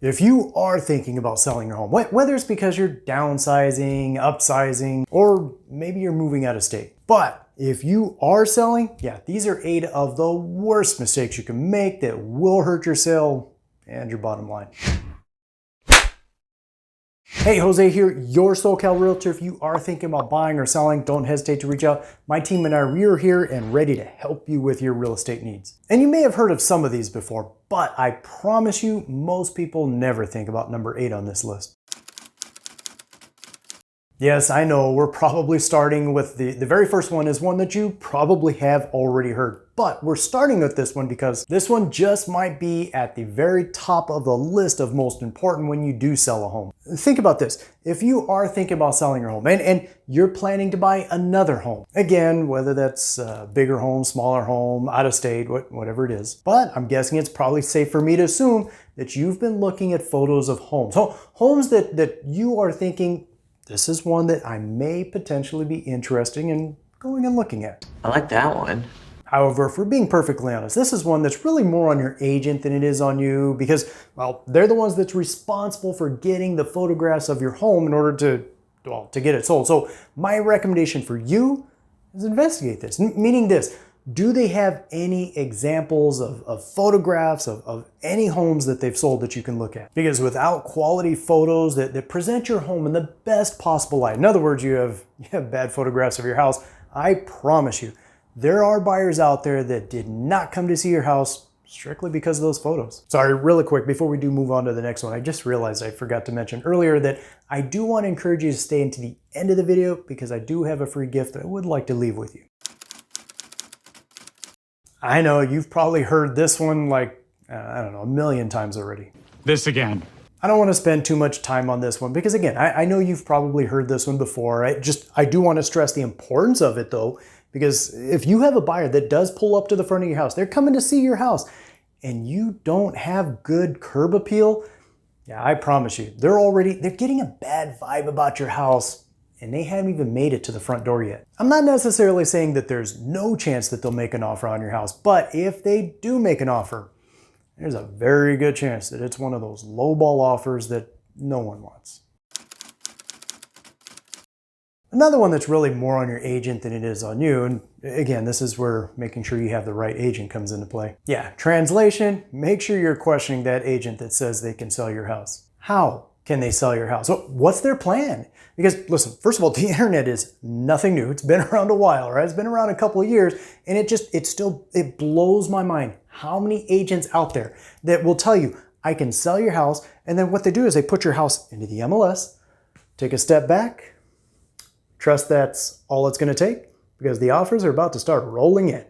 If you are thinking about selling your home, whether it's because you're downsizing, upsizing, or maybe you're moving out of state, but if you are selling, yeah, these are 8 of the worst mistakes you can make that will hurt your sale and your bottom line. Hey, Jose here, your SoCal Realtor. If you are thinking about buying or selling, don't hesitate to reach out. My team and I, we are here and ready to help you with your real estate needs. And you may have heard of some of these before, but I promise you, most people never think about number 8 on this list. Yes, I know, we're probably starting with the very first one is one that you probably have already heard. But we're starting with this one because this one just might be at the very top of the list of most important when you do sell a home. Think about this. If you are thinking about selling your home and you're planning to buy another home, again, whether that's a bigger home, smaller home, out of state, whatever it is, but I'm guessing it's probably safe for me to assume that you've been looking at photos of homes. So homes that you are thinking, this is one that I may potentially be interested in going and looking at. I like that one. However, if we're being perfectly honest, this is one that's really more on your agent than it is on you because, well, they're the ones that's responsible for getting the photographs of your home in order to get it sold. So my recommendation for you is investigate this, meaning this. Do they have any examples of photographs of any homes that they've sold that you can look at? Because without quality photos that present your home in the best possible light, in other words, you have bad photographs of your house, I promise you, there are buyers out there that did not come to see your house strictly because of those photos. Sorry, really quick, before we do move on to the next one, I just realized I forgot to mention earlier that I do want to encourage you to stay into the end of the video because I do have a free gift that I would like to leave with you. I know you've probably heard this one like, I don't know, 1,000,000 times already. This again. I don't want to spend too much time on this one because again, I know you've probably heard this one before. I do want to stress the importance of it though, because if you have a buyer that does pull up to the front of your house, they're coming to see your house and you don't have good curb appeal, yeah, I promise you, they're getting a bad vibe about your house and they haven't even made it to the front door yet. I'm not necessarily saying that there's no chance that they'll make an offer on your house, but if they do make an offer, there's a very good chance that it's one of those lowball offers that no one wants. Another one that's really more on your agent than it is on you, and again, this is where making sure you have the right agent comes into play. Yeah, translation, make sure you're questioning that agent that says they can sell your house. How can they sell your house? What's their plan? Because listen, first of all, the internet is nothing new. It's been around a while, right? It's been around a couple of years, and it blows my mind how many agents out there that will tell you, I can sell your house, and then what they do is they put your house into the MLS, take a step back, trust that's all it's gonna take, because the offers are about to start rolling in.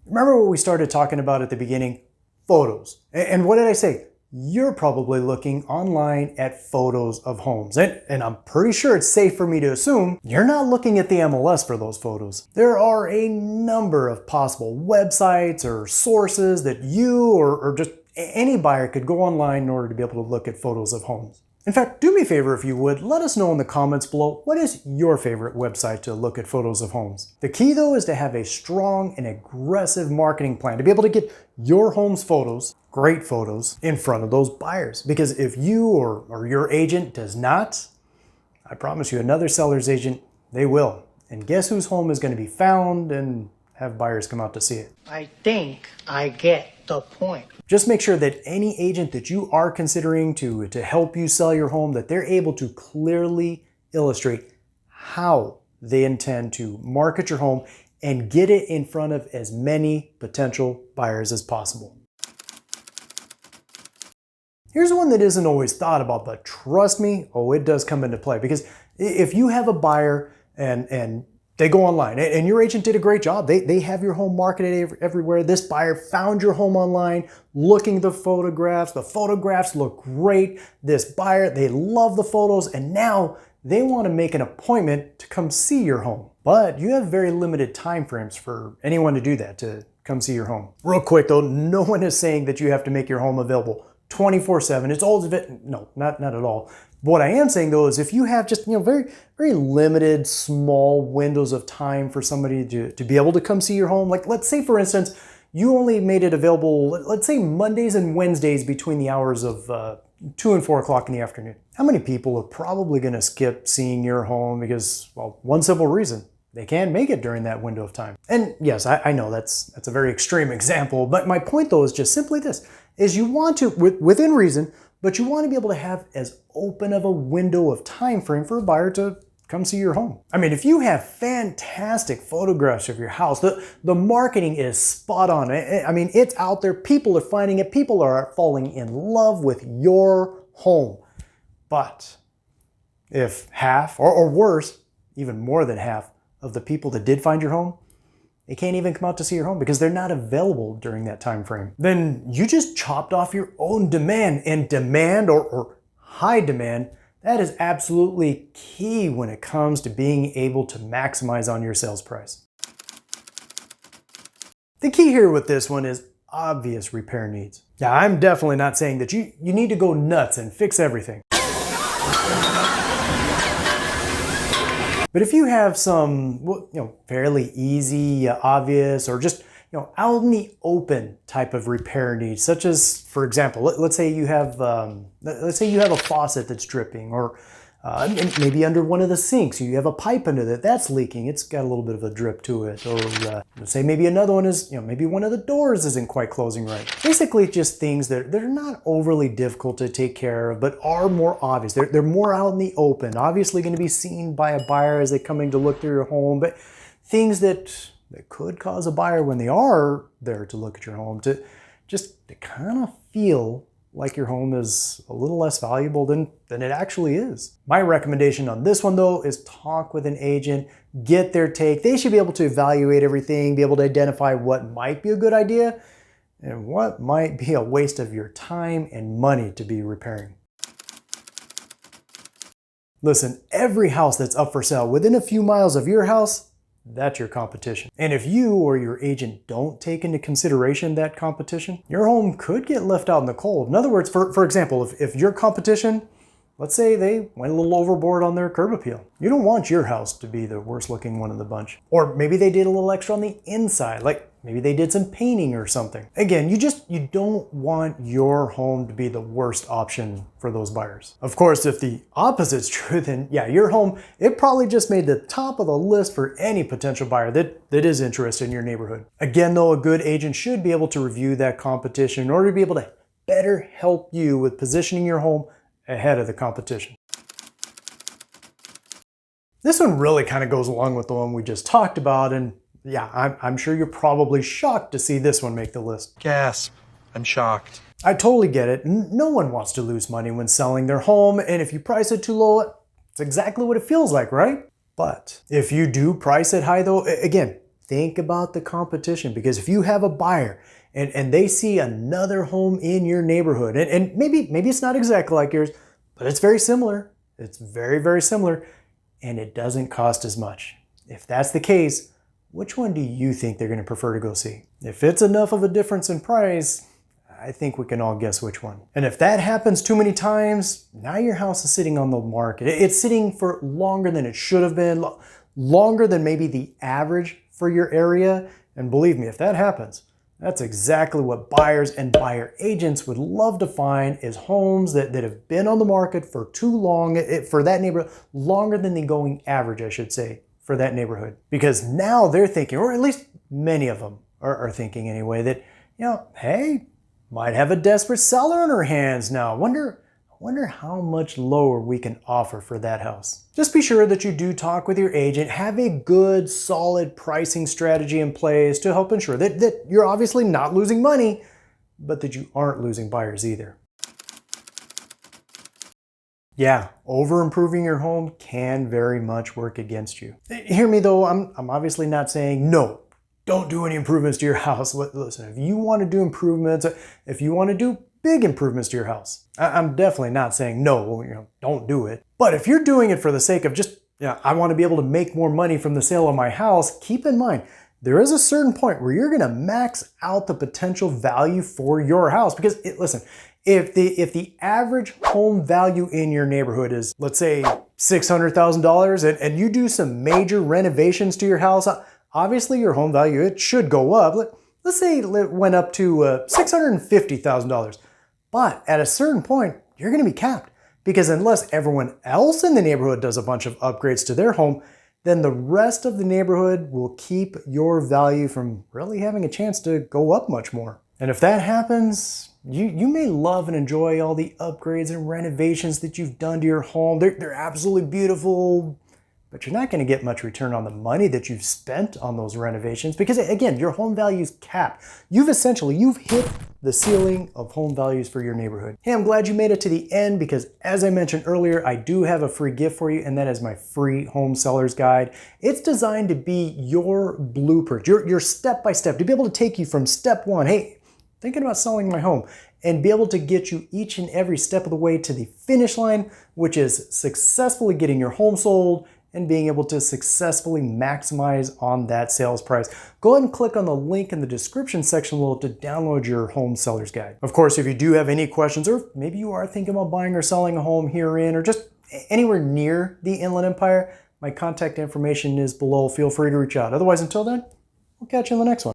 Remember what we started talking about at the beginning? Photos. And what did I say? You're probably looking online at photos of homes. And I'm pretty sure it's safe for me to assume you're not looking at the MLS for those photos. There are a number of possible websites or sources that you or just any buyer could go online in order to be able to look at photos of homes. In fact, do me a favor if you would, let us know in the comments below, what is your favorite website to look at photos of homes? The key though is to have a strong and aggressive marketing plan to be able to get your home's photos, great photos, in front of those buyers. Because if you or your agent does not, I promise you another seller's agent, they will. And guess whose home is going to be found and have buyers come out to see it? I think I get the point. Just make sure that any agent that you are considering to help you sell your home, that they're able to clearly illustrate how they intend to market your home and get it in front of as many potential buyers as possible. Here's one that isn't always thought about, but trust me, it does come into play. Because if you have a buyer and they go online and your agent did a great job, they have your home marketed everywhere. This buyer found your home online, looking at the photographs look great. This buyer, they love the photos, and now they want to make an appointment to come see your home. But you have very limited time frames for anyone to do that, to come see your home. Real quick though, no one is saying that you have to make your home available 24/7. It's all of it. No, not at all. What I am saying though is if you have just very, very limited small windows of time for somebody to be able to come see your home, like let's say for instance, you only made it available, let's say Mondays and Wednesdays between the hours of 2 and 4 o'clock in the afternoon. How many people are probably going to skip seeing your home because, well, one simple reason. They can't make it during that window of time. And yes, I know that's a very extreme example, but my point though is just simply this, is you want to, within reason, but you want to be able to have as open of a window of time frame for a buyer to come see your home. I mean, if you have fantastic photographs of your house, the marketing is spot on. I mean, it's out there, people are finding it, people are falling in love with your home. But if half, or worse, even more than half, of the people that did find your home, they can't even come out to see your home because they're not available during that time frame, then you just chopped off your own demand. And demand or high demand, that is absolutely key when it comes to being able to maximize on your sales price. The key here with this one is obvious repair needs. Yeah, I'm definitely not saying that you need to go nuts and fix everything. But if you have some, fairly easy, obvious, or just, out in the open type of repair needs, such as, for example, let's say you have a faucet that's dripping, or maybe under one of the sinks, you have a pipe under that that's leaking. It's got a little bit of a drip to it. Or say maybe another one is, maybe one of the doors isn't quite closing right. Basically just things that are not overly difficult to take care of, but are more obvious. They're more out in the open, obviously going to be seen by a buyer as they come in to look through your home, but things that could cause a buyer when they are there to look at your home to kind of feel like your home is a little less valuable than it actually is. My recommendation on this one though is talk with an agent, get their take. They should be able to evaluate everything, be able to identify what might be a good idea and what might be a waste of your time and money to be repairing. Listen, every house that's up for sale within a few miles of your house, that's your competition. And if you or your agent don't take into consideration that competition, your home could get left out in the cold. In other words, for example, if your competition, let's say they went a little overboard on their curb appeal, you don't want your house to be the worst looking one in the bunch. Or maybe they did a little extra on the inside, like maybe they did some painting or something. Again, you don't want your home to be the worst option for those buyers. Of course, if the opposite's true, then yeah, your home, it probably just made the top of the list for any potential buyer that is interested in your neighborhood. Again, though, a good agent should be able to review that competition in order to be able to better help you with positioning your home ahead of the competition. This one really kind of goes along with the one we just talked about, and yeah, I'm sure you're probably shocked to see this one make the list. Gasp. I'm shocked. I totally get it. No one wants to lose money when selling their home, and if you price it too low, it's exactly what it feels like, right? But if you do price it high though, again, think about the competition, because if you have a buyer and they see another home in your neighborhood, and maybe it's not exactly like yours, but it's very similar. It's very, very similar, and it doesn't cost as much. If that's the case, which one do you think they're going to prefer to go see? If it's enough of a difference in price, I think we can all guess which one. And if that happens too many times, now your house is sitting on the market. It's sitting for longer than it should have been, longer than maybe the average for your area. And believe me, if that happens, that's exactly what buyers and buyer agents would love to find, is homes that have been on the market for too long, for that neighborhood, longer than the going average, I should say, for that neighborhood. Because now they're thinking, or at least many of them are thinking anyway, that, hey, might have a desperate seller on her hands now. Wonder how much lower we can offer for that house. Just be sure that you do talk with your agent, have a good, solid pricing strategy in place to help ensure that you're obviously not losing money, but that you aren't losing buyers either. Yeah, over-improving your home can very much work against you. Hear me though, I'm obviously not saying no, don't do any improvements to your house. Listen, if you want to do improvements, if you want to do big improvements to your house, I'm definitely not saying no, don't do it. But if you're doing it for the sake of just, I want to be able to make more money from the sale of my house, keep in mind, there is a certain point where you're going to max out the potential value for your house. Because listen, if the average home value in your neighborhood is, let's say, $600,000, and you do some major renovations to your house, obviously your home value, it should go up. let's say it went up to $650,000. But at a certain point, you're going to be capped, because unless everyone else in the neighborhood does a bunch of upgrades to their home, then the rest of the neighborhood will keep your value from really having a chance to go up much more. And if that happens, you may love and enjoy all the upgrades and renovations that you've done to your home. They're absolutely beautiful, but you're not going to get much return on the money that you've spent on those renovations, because again, your home value is capped. You've hit the ceiling of home values for your neighborhood. Hey, I'm glad you made it to the end, because as I mentioned earlier, I do have a free gift for you, and that is my free home seller's guide. It's designed to be your blueprint, your step-by-step, to be able to take you from step one, hey, thinking about selling my home, and be able to get you each and every step of the way to the finish line, which is successfully getting your home sold and being able to successfully maximize on that sales price. Go ahead and click on the link in the description section below to download your home seller's guide. Of course, if you do have any questions, or maybe you are thinking about buying or selling a home here in, or just anywhere near the Inland Empire, my contact information is below. Feel free to reach out. Otherwise, until then, we'll catch you in the next one.